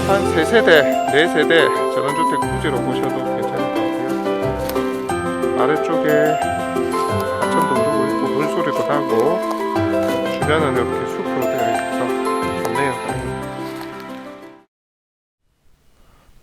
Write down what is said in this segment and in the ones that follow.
한 3세대, 4세대 전원주택 부지로 보셔도 괜찮을 것 같고요. 아래쪽에 하천도 흐르고 있고 물소리도 나고 주변은 이렇게 숲으로 되어 있어서 좋네요.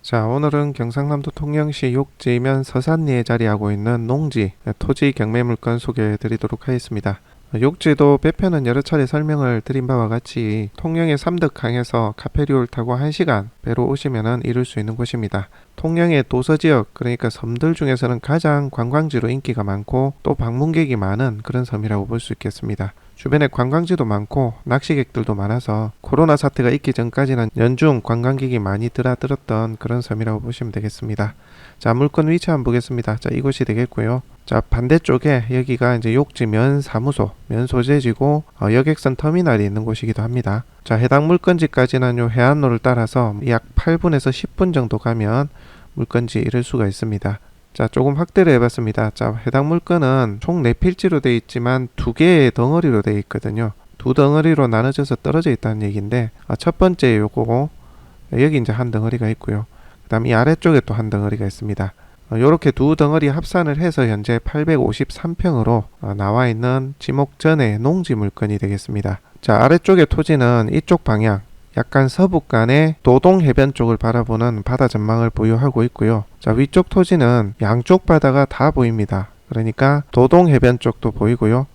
자, 오늘은 경상남도 통영시 욕지면 서산리에 자리하고 있는 농지 토지 경매 물건 소개해 드리도록 하겠습니다. 욕지도 배편은 여러 차례 설명을 드린 바와 같이 통영의 삼덕항에서 카페리올 타고 1시간 배로 오시면 이룰 수 있는 곳입니다. 통영의 도서지역, 그러니까 섬들 중에서는 가장 관광지로 인기가 많고 또 방문객이 많은 그런 섬이라고 볼 수 있겠습니다. 주변에 관광지도 많고 낚시객들도 많아서 코로나 사태가 있기 전까지는 연중 관광객이 많이 드나들었던 그런 섬이라고 보시면 되겠습니다. 자, 물건 위치 한번 보겠습니다. 자, 이곳이 되겠고요. 자, 반대쪽에 여기가 이제 욕지 면사무소, 면소재지고 여객선 터미널이 있는 곳이기도 합니다. 자, 해당 물건지까지는 요 해안로를 따라서 약 8분에서 10분 정도 가면 물건지에 이를 수가 있습니다. 자, 조금 확대를 해봤습니다. 자, 해당 물건은 총 4필지로 되어 있지만 2개의 덩어리로 되어 있거든요. 2덩어리로 나눠져서 떨어져 있다는 얘기인데 첫 번째 요거고 여기 이제 한 덩어리가 있고요. 그 다음 이 아래쪽에 또 한 덩어리가 있습니다. 요렇게 2덩어리 합산을 해서 현재 853평으로 나와 있는 지목전의 농지 물건이 되겠습니다. 자, 아래쪽의 토지는 이쪽 방향 약간 서북간의 도동 해변 쪽을 바라보는 바다 전망을 보유하고 있고요. 자, 위쪽 토지는 양쪽 바다가 다 보입니다. 그러니까 도동 해변 쪽도 보이고요.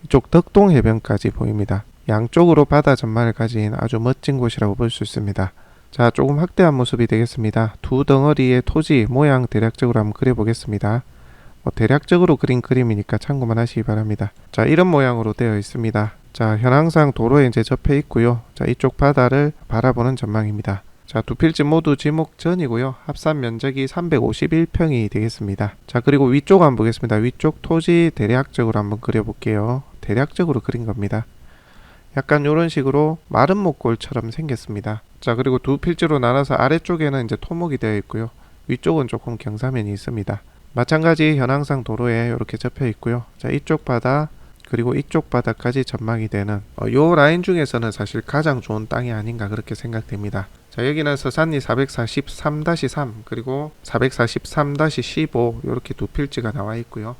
이쪽 덕동 해변까지 보입니다. 양쪽으로 바다 전망을 가진 아주 멋진 곳이라고 볼 수 있습니다. 자, 조금 확대한 모습이 되겠습니다. 2덩어리의 토지 모양 대략적으로 한번 그려보겠습니다. 대략적으로 그린 그림이니까 참고만 하시기 바랍니다. 자, 이런 모양으로 되어 있습니다. 자, 현황상 도로에 이제 접해 있고요. 자, 이쪽 바다를 바라보는 전망입니다. 자, 2필지 모두 지목전이고요. 합산 면적이 351평이 되겠습니다. 자, 그리고 위쪽 한번 보겠습니다. 위쪽 토지 대략적으로 한번 그려볼게요. 대략적으로 그린 겁니다. 약간 이런 식으로 마른 목골처럼 생겼습니다. 자, 그리고 2필지로 나눠서 아래쪽에는 이제 토목이 되어 있고요. 위쪽은 조금 경사면이 있습니다. 마찬가지 현황상 도로에 이렇게 접혀 있고요. 자, 이쪽 바다 그리고 이쪽 바다까지 전망이 되는 요 라인 중에서는 사실 가장 좋은 땅이 아닌가 그렇게 생각됩니다. 자, 여기는 서산리 443-3 그리고 443-15 이렇게 2필지가 나와 있고요.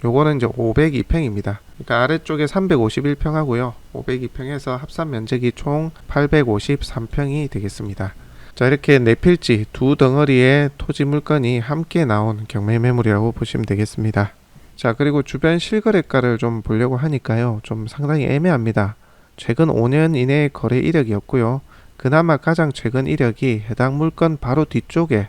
요거는 이제 502평입니다. 그러니까 아래쪽에 351평 하고요. 502평에서 합산 면적이 총 853평이 되겠습니다. 자, 이렇게 4필지 2덩어리의 토지 물건이 함께 나온 경매 매물이라고 보시면 되겠습니다. 자, 그리고 주변 실거래가를 좀 보려고 하니까요. 좀 상당히 애매합니다. 최근 5년 이내의 거래 이력이었고요. 그나마 가장 최근 이력이 해당 물건 바로 뒤쪽에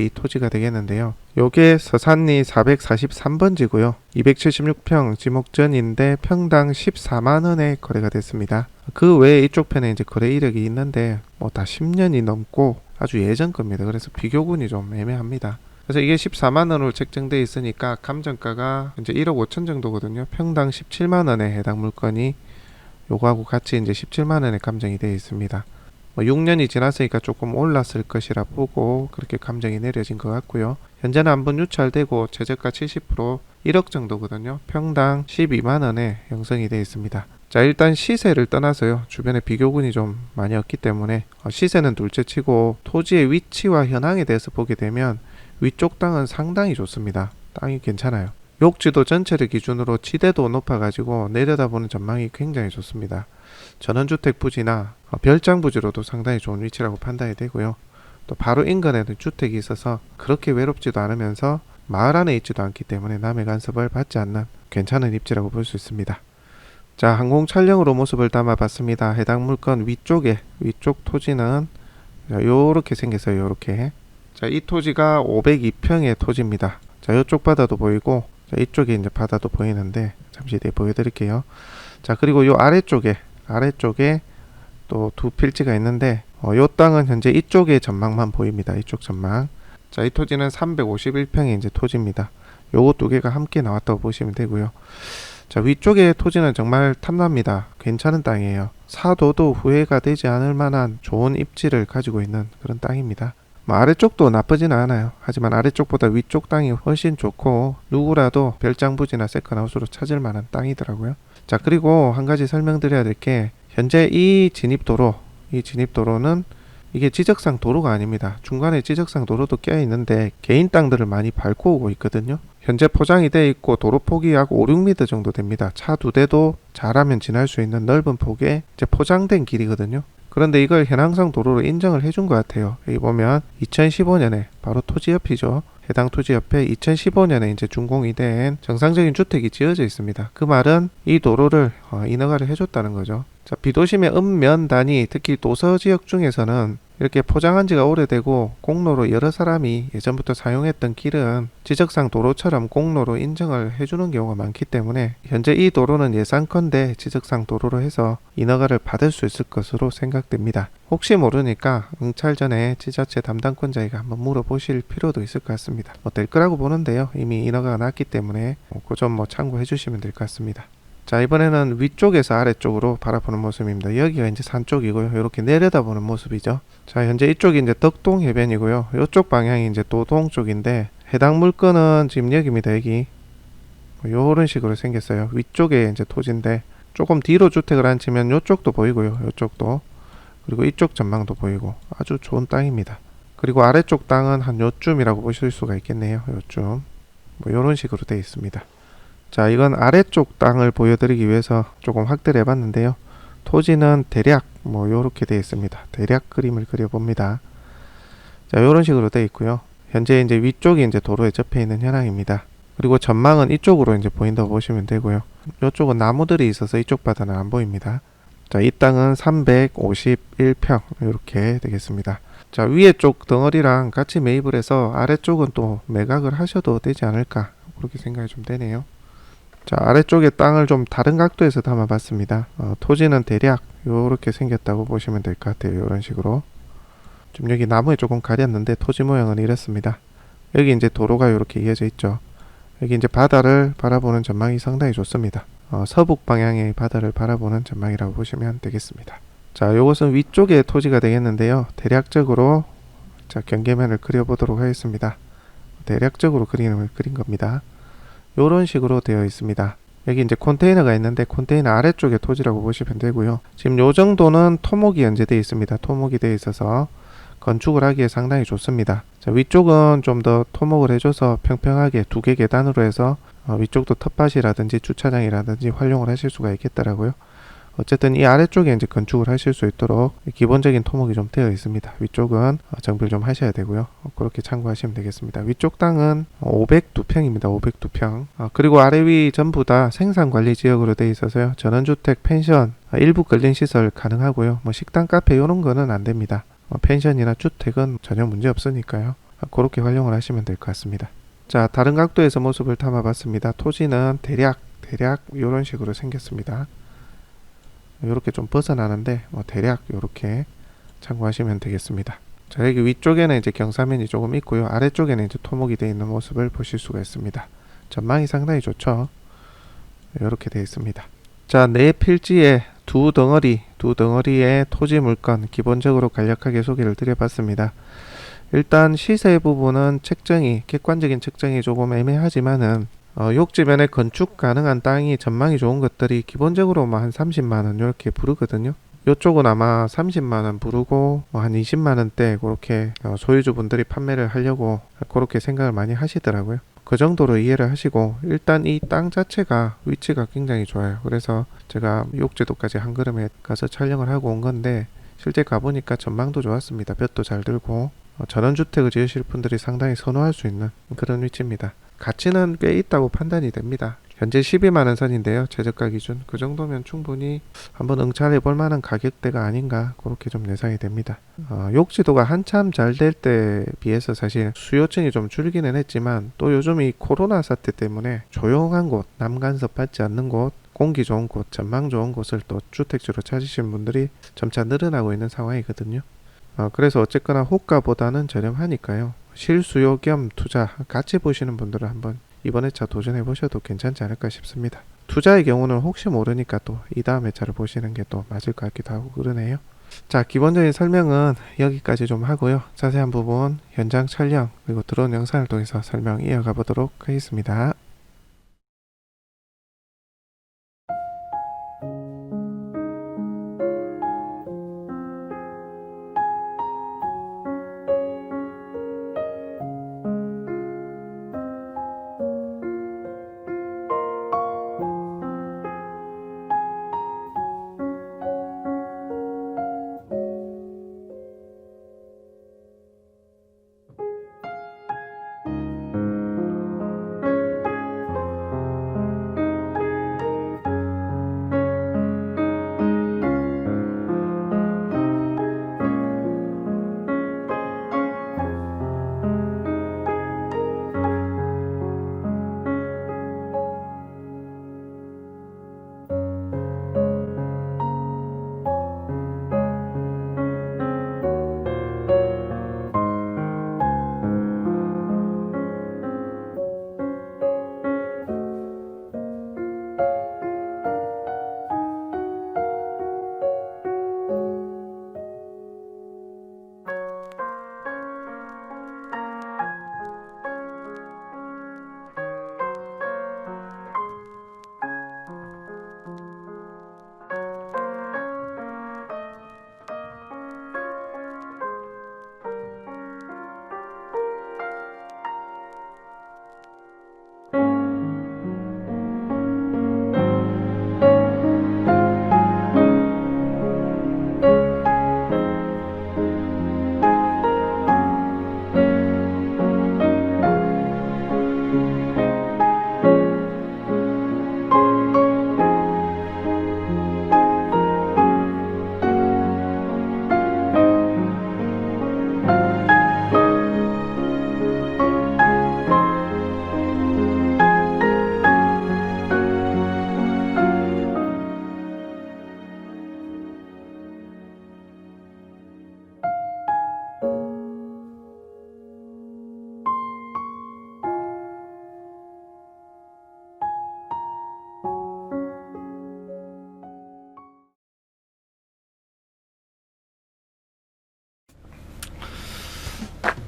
이 토지가 되겠는데요. 요게 서산리 443번지고요. 276평 지목전인데 평당 14만원에 거래가 됐습니다. 그 외에 이쪽 편에 이제 거래 이력이 있는데 다 10년이 넘고 아주 예전 겁니다. 그래서 비교군이 좀 애매합니다. 그래서 이게 14만원으로 책정되어 있으니까 감정가가 이제 1억 5천 정도거든요. 평당 17만원에 해당 물건이 요거하고 같이 이제 17만원에 감정이 되어 있습니다. 6년이 지났으니까 조금 올랐을 것이라 보고 그렇게 감정이 내려진 것 같고요. 현재는 한번 유찰되고 최저가 70% 1억 정도거든요. 평당 12만원에 형성이 되어 있습니다. 자, 일단 시세를 떠나서요. 주변에 비교군이 좀 많이 없기 때문에 시세는 둘째치고 토지의 위치와 현황에 대해서 보게 되면 위쪽 땅은 상당히 좋습니다. 땅이 괜찮아요. 욕지도 전체를 기준으로 치대도 높아가지고 내려다보는 전망이 굉장히 좋습니다. 전원주택 부지나 별장 부지로도 상당히 좋은 위치라고 판단이 되고요. 또 바로 인근에는 주택이 있어서 그렇게 외롭지도 않으면서 마을 안에 있지도 않기 때문에 남의 간섭을 받지 않는 괜찮은 입지라고 볼 수 있습니다. 자, 항공 촬영으로 모습을 담아봤습니다. 해당 물건 위쪽 토지는 요렇게 생겼어요. 요렇게. 자, 이 토지가 502평의 토지입니다. 자, 요쪽 바다도 보이고, 자, 이쪽에 이제 바다도 보이는데, 잠시 뒤에 보여드릴게요. 자, 그리고 요 아래쪽에 또 두 필지가 있는데, 요 땅은 현재 이쪽의 전망만 보입니다. 이쪽 전망. 자, 이 토지는 351평의 이제 토지입니다. 요거 두 개가 함께 나왔다고 보시면 되고요. 자, 위쪽의 토지는 정말 탐납니다. 괜찮은 땅이에요. 사도도 후회가 되지 않을 만한 좋은 입지를 가지고 있는 그런 땅입니다. 뭐 아래쪽도 나쁘지는 않아요. 하지만 아래쪽보다 위쪽 땅이 훨씬 좋고 누구라도 별장부지나 세컨하우스로 찾을 만한 땅이더라고요. 자, 그리고 한 가지 설명드려야 될 게 현재 이 진입도로는 이게 지적상 도로가 아닙니다. 중간에 지적상 도로도 껴 있는데 개인 땅들을 많이 밟고 오고 있거든요. 현재 포장이 되어 있고 도로 폭이 약 5, 6m 정도 됩니다. 차 두 대도 잘하면 지날 수 있는 넓은 폭에 이제 포장된 길이거든요. 그런데 이걸 현항성 도로로 인정을 해준 것 같아요. 여기 보면 2015년에 바로 토지 옆이죠. 해당 토지 옆에 2015년에 이제 준공이 된 정상적인 주택이 지어져 있습니다. 그 말은 이 도로를 인허가를 해줬다는 거죠. 자, 비도심의 읍면단위, 특히 도서 지역 중에서는 이렇게 포장한 지가 오래되고 공로로 여러 사람이 예전부터 사용했던 길은 지적상 도로처럼 공로로 인정을 해주는 경우가 많기 때문에 현재 이 도로는 예상컨대 지적상 도로로 해서 인허가를 받을 수 있을 것으로 생각됩니다. 혹시 모르니까 응찰 전에 지자체 담당권자에게 한번 물어보실 필요도 있을 것 같습니다. 될 거라고 보는데요. 이미 인허가가 났기 때문에 그 점 참고해 주시면 될 것 같습니다. 자, 이번에는 위쪽에서 아래쪽으로 바라보는 모습입니다. 여기가 이제 산 쪽이고요. 이렇게 내려다보는 모습이죠. 자, 현재 이쪽이 이제 덕동 해변이고요. 이쪽 방향이 이제 도동 쪽인데 해당 물건은 지금 여기입니다. 여기 요런 식으로 생겼어요. 위쪽에 이제 토지인데 조금 뒤로 주택을 앉히면 이쪽도 보이고요. 이쪽도 그리고 이쪽 전망도 보이고 아주 좋은 땅입니다. 그리고 아래쪽 땅은 한 요쯤이라고 보실 수가 있겠네요. 요쯤 요런 식으로 되어 있습니다. 자, 이건 아래쪽 땅을 보여드리기 위해서 조금 확대를 해봤는데요. 토지는 대략 요렇게 되어 있습니다. 대략 그림을 그려봅니다. 자, 요런 식으로 되어 있고요. 현재 이제 위쪽이 이제 도로에 접해 있는 현황입니다. 그리고 전망은 이쪽으로 이제 보인다고 보시면 되고요. 이쪽은 나무들이 있어서 이쪽 바다는 안 보입니다. 자, 이 땅은 351평 이렇게 되겠습니다. 자, 위에 쪽 덩어리랑 같이 매입을 해서 아래쪽은 또 매각을 하셔도 되지 않을까 그렇게 생각이 좀 되네요. 자, 아래쪽에 땅을 좀 다른 각도에서 담아봤습니다. 토지는 대략 요렇게 생겼다고 보시면 될 것 같아요. 요런 식으로. 좀 여기 나무에 조금 가렸는데 토지 모양은 이렇습니다. 여기 이제 도로가 요렇게 이어져 있죠. 여기 이제 바다를 바라보는 전망이 상당히 좋습니다. 서북 방향의 바다를 바라보는 전망이라고 보시면 되겠습니다. 자, 요것은 위쪽의 토지가 되겠는데요. 대략적으로 자, 경계면을 그려보도록 하겠습니다. 대략적으로 그림을 그린 겁니다. 요런 식으로 되어 있습니다. 여기 이제 컨테이너가 있는데 컨테이너 아래쪽에 토지라고 보시면 되고요. 지금 요 정도는 토목이 연재되어 있습니다. 토목이 되어 있어서 건축을 하기에 상당히 좋습니다. 자, 위쪽은 좀 더 토목을 해줘서 평평하게 두 개 계단으로 해서 위쪽도 텃밭이라든지 주차장이라든지 활용을 하실 수가 있겠더라고요. 어쨌든 이 아래쪽에 이제 건축을 하실 수 있도록 기본적인 토목이 좀 되어 있습니다. 위쪽은 정비를 좀 하셔야 되고요. 그렇게 참고하시면 되겠습니다. 위쪽 땅은 502평입니다. 502평. 그리고 아래 위 전부 다 생산관리 지역으로 되어 있어서요. 전원주택, 펜션, 일부 근린시설 가능하고요. 식당, 카페 이런 거는 안 됩니다. 펜션이나 주택은 전혀 문제 없으니까요. 그렇게 활용을 하시면 될 것 같습니다. 자, 다른 각도에서 모습을 담아봤습니다. 토지는 대략 이런 식으로 생겼습니다. 이렇게 좀 벗어나는데 대략 이렇게 참고하시면 되겠습니다. 자, 여기 위쪽에는 이제 경사면이 조금 있고요. 아래쪽에는 이제 토목이 되어 있는 모습을 보실 수가 있습니다. 전망이 상당히 좋죠. 이렇게 되어 있습니다. 자, 네 필지에 두 덩어리의 토지 물건 기본적으로 간략하게 소개를 드려봤습니다. 일단 시세 부분은 객관적인 책정이 조금 애매하지만은 욕지면에 건축 가능한 땅이 전망이 좋은 것들이 기본적으로 한 30만원 이렇게 부르거든요. 이쪽은 아마 30만원 부르고 한 20만원대 그렇게 소유주분들이 판매를 하려고 그렇게 생각을 많이 하시더라고요. 그 정도로 이해를 하시고 일단 이 땅 자체가 위치가 굉장히 좋아요. 그래서 제가 욕지도까지 한 걸음에 가서 촬영을 하고 온 건데 실제 가보니까 전망도 좋았습니다. 볕도 잘 들고 전원주택을 지으실 분들이 상당히 선호할 수 있는 그런 위치입니다. 가치는 꽤 있다고 판단이 됩니다. 현재 12만 원 선인데요. 최저가 기준 그 정도면 충분히 한번 응찰해 볼 만한 가격대가 아닌가 그렇게 좀 예상이 됩니다. 욕지도가 한참 잘 될 때 비해서 사실 수요층이 좀 줄기는 했지만 또 요즘 이 코로나 사태 때문에 조용한 곳, 남간섭 받지 않는 곳, 공기 좋은 곳, 전망 좋은 곳을 또 주택지로 찾으시는 분들이 점차 늘어나고 있는 상황이거든요. 그래서 어쨌거나 호가보다는 저렴하니까요. 실수요 겸 투자 같이 보시는 분들은 한번 이번 회차 도전해 보셔도 괜찮지 않을까 싶습니다. 투자의 경우는 혹시 모르니까 또 이 다음 회차를 보시는 게 또 맞을 것 같기도 하고 그러네요. 자, 기본적인 설명은 여기까지 좀 하고요. 자세한 부분 현장 촬영 그리고 들어온 영상을 통해서 설명 이어가 보도록 하겠습니다.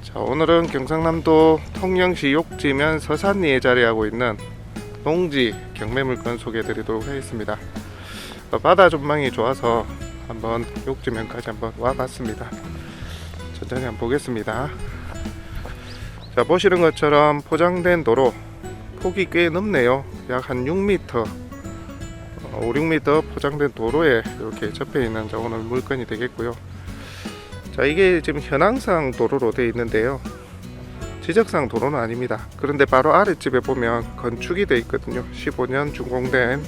자, 오늘은 경상남도 통영시 욕지면 서산리에 자리하고 있는 농지 경매물건 소개해 드리도록 하겠습니다. 바다 전망이 좋아서 한번 욕지면까지 한번 와봤습니다. 천천히 한번 보겠습니다. 자, 보시는 것처럼 포장된 도로 폭이 꽤 넓네요. 약 한 6m 5, 6m 포장된 도로에 이렇게 접해 있는 자 오늘 물건이 되겠고요. 자, 이게 지금 현황상 도로로 되어 있는데요. 지적상 도로는 아닙니다. 그런데 바로 아랫집에 보면 건축이 되어 있거든요. 15년 준공된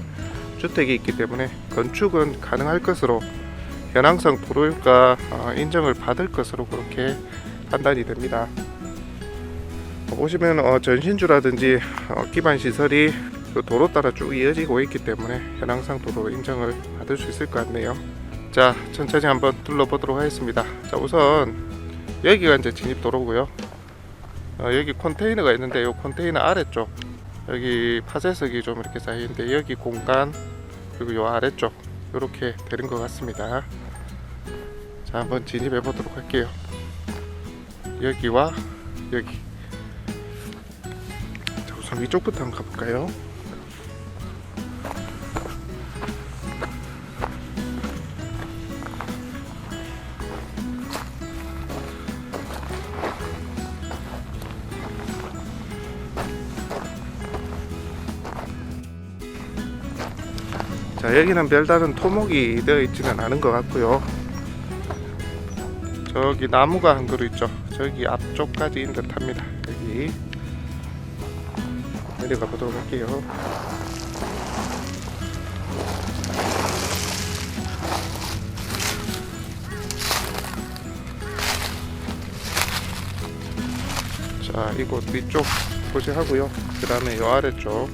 주택이 있기 때문에 건축은 가능할 것으로 현황상 도로가 인정을 받을 것으로 그렇게 판단이 됩니다. 보시면 전신주라든지 기반 시설이 그 도로 따라 쭉 이어지고 있기 때문에 현황상 도로 인정을 받을 수 있을 것 같네요. 자, 천천히 한번 둘러보도록 하겠습니다. 자, 우선 여기가 이제 진입도로고요. 여기 컨테이너가 있는데 이 컨테이너 아래쪽 여기 파쇄석이 좀 이렇게 쌓이는데 여기 공간 그리고 이 아래쪽 이렇게 되는 것 같습니다. 자, 한번 진입해 보도록 할게요. 여기와 여기. 자, 우선 위쪽부터 한번 가볼까요? 자, 여기는 별다른 토목이 되어 있지는 않은 것 같고요. 저기 나무가 한 그루 있죠. 저기 앞쪽까지인 듯 합니다. 여기 내려가 보도록 할게요. 자, 이곳 위쪽 토지하고요. 그 다음에 요 아래쪽,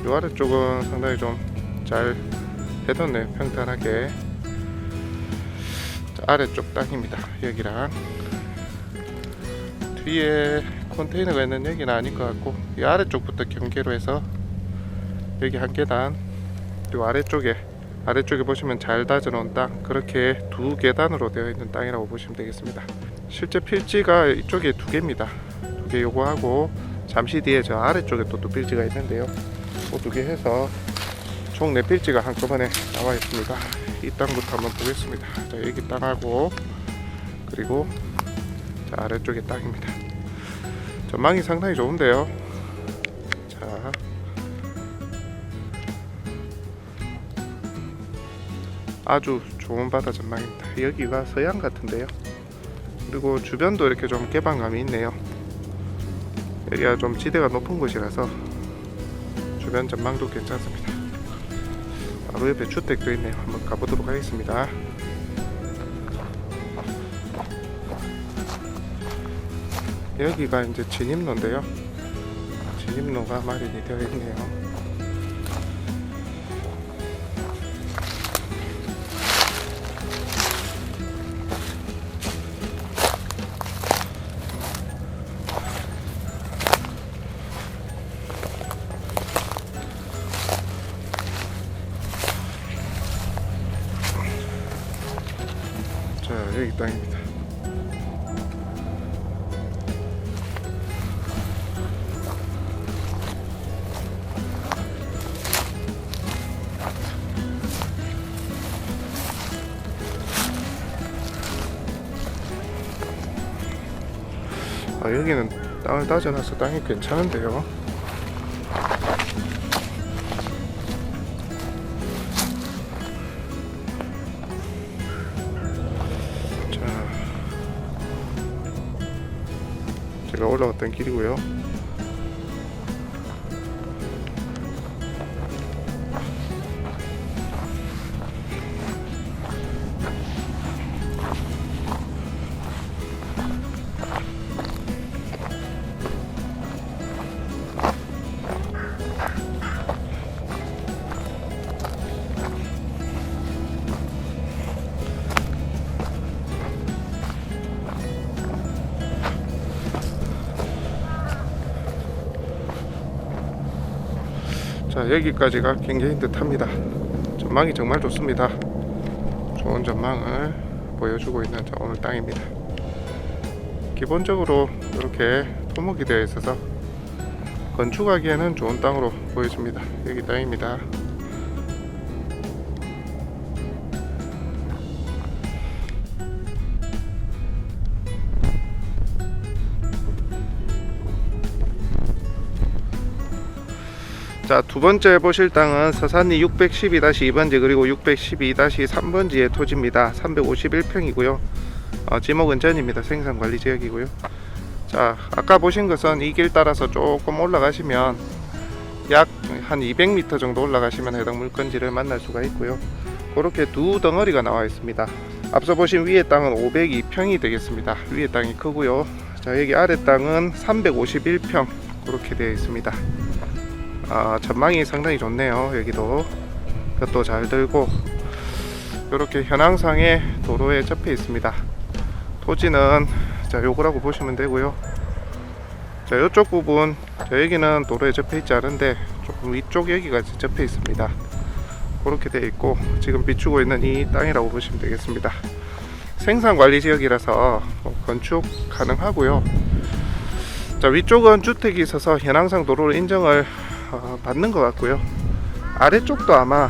요 아래쪽은 상당히 좀 잘 해뒀네요. 평탄하게. 자, 아래쪽 땅입니다. 여기랑 뒤에 컨테이너가 있는 여기는 아닌 것 같고, 이 아래쪽부터 경계로 해서 여기 한 계단, 요 아래쪽에 보시면 잘 다져놓은 땅, 그렇게 두 계단으로 되어 있는 땅이라고 보시면 되겠습니다. 실제 필지가 이쪽에 두 개입니다. 두 개 요거 하고, 잠시 뒤에 저 아래쪽에 또 필지가 있는데요. 그 두 개 해서 총 4필지가 한꺼번에 나와 있습니다. 이 땅부터 한번 보겠습니다. 자, 여기 땅하고, 그리고 자, 아래쪽에 땅입니다. 전망이 상당히 좋은데요. 자, 아주 좋은 바다 전망입니다. 여기가 서양 같은데요. 그리고 주변도 이렇게 좀 개방감이 있네요. 여기가 좀 지대가 높은 곳이라서 주변 전망도 괜찮습니다. 바로 옆에 주택도 있네요. 한번 가보도록 하겠습니다. 여기가 이제 진입로인데요. 진입로가 마련이 되어 있네요. 자, 여기 땅입니다. 여기는 땅을 다져놔서 땅이 괜찮은데요. 자, 제가 올라갔던 길이고요. 자, 여기까지가 경계인 듯 합니다. 전망이 정말 좋습니다. 좋은 전망을 보여주고 있는 오늘 땅입니다. 기본적으로 이렇게 토목이 되어 있어서 건축하기에는 좋은 땅으로 보여집니다. 여기 땅입니다. 자, 두 번째 보실 땅은 서산리 612-2번지 그리고 612-3번지의 토지입니다. 351평이고요. 지목은 전입니다. 생산관리지역이고요. 자, 아까 보신 것은 이 길 따라서 조금 올라가시면 약 한 200m 정도 올라가시면 해당 물건지를 만날 수가 있고요. 그렇게 두 덩어리가 나와 있습니다. 앞서 보신 위에 땅은 502평이 되겠습니다. 위에 땅이 크고요. 자, 여기 아래 땅은 351평 그렇게 되어 있습니다. 전망이 상당히 좋네요. 여기도 볕도 잘 들고 이렇게 현황상의 도로에 접해 있습니다. 토지는 자, 요거라고 보시면 되고요. 자, 요쪽 부분, 자, 여기는 도로에 접해 있지 않은데 조금 위쪽 여기가 접해 있습니다. 그렇게 되어 있고 지금 비추고 있는 이 땅이라고 보시면 되겠습니다. 생산관리지역이라서 건축 가능하고요. 자, 위쪽은 주택이 있어서 현황상 도로를 인정을 받는 것 같고요. 아래쪽도 아마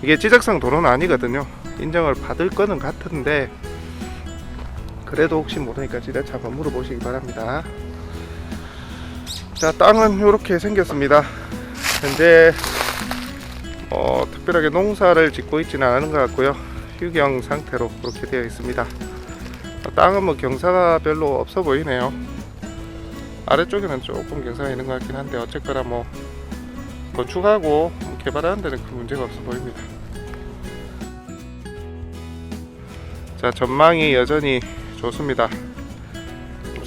이게 지적상 도로는 아니거든요. 인정을 받을 거는 같은데 그래도 혹시 모르니까 지자체 한번 물어보시기 바랍니다. 자, 땅은 이렇게 생겼습니다. 현재 특별하게 농사를 짓고 있지는 않은 것 같고요. 휴경 상태로 그렇게 되어 있습니다. 땅은 뭐 경사가 별로 없어 보이네요. 아래쪽에는 조금 경사가 있는 것 같긴 한데 어쨌거나 뭐 건축하고 개발하는 데는 큰 문제가 없어 보입니다. 자, 전망이 여전히 좋습니다.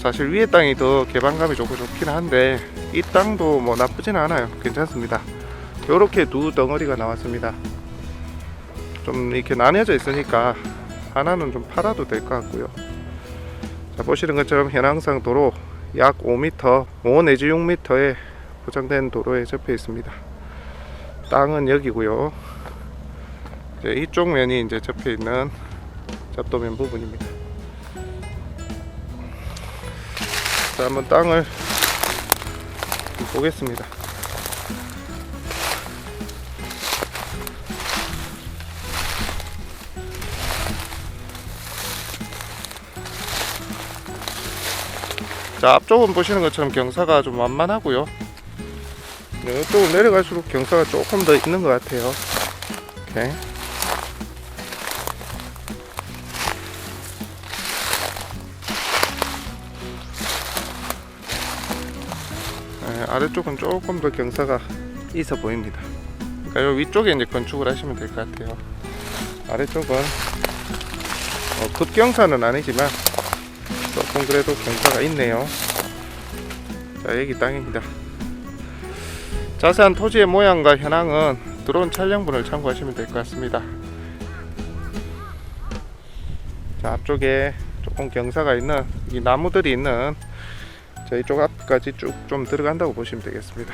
사실 위에 땅이 더 개방감이 좋고 좋긴 한데 이 땅도 뭐 나쁘진 않아요. 괜찮습니다. 요렇게 두 덩어리가 나왔습니다. 좀 이렇게 나뉘어져 있으니까 하나는 좀 팔아도 될 것 같고요. 자, 보시는 것처럼 현황상 도로 약 5m, 5 내지 6m에 보장된 도로에 접해 있습니다. 땅은 여기고요. 이제 이쪽 면이 이제 접해 있는 잡도면 부분입니다. 자, 한번 땅을 보겠습니다. 자, 앞쪽은 보시는 것처럼 경사가 좀 완만하고요. 이쪽으로 내려갈수록 경사가 조금 더 있는 것 같아요. 이렇게. 네, 아래쪽은 조금 더 경사가 있어 보입니다. 그러니까 요 위쪽에 이제 건축을 하시면 될 것 같아요. 아래쪽은 급경사는 아니지만 조금 그래도 경사가 있네요. 자, 여기 땅입니다. 자세한 토지의 모양과 현황은 드론 촬영본을 참고하시면 될 것 같습니다. 자, 앞쪽에 조금 경사가 있는 이 나무들이 있는 자, 이쪽 앞까지 쭉 좀 들어간다고 보시면 되겠습니다.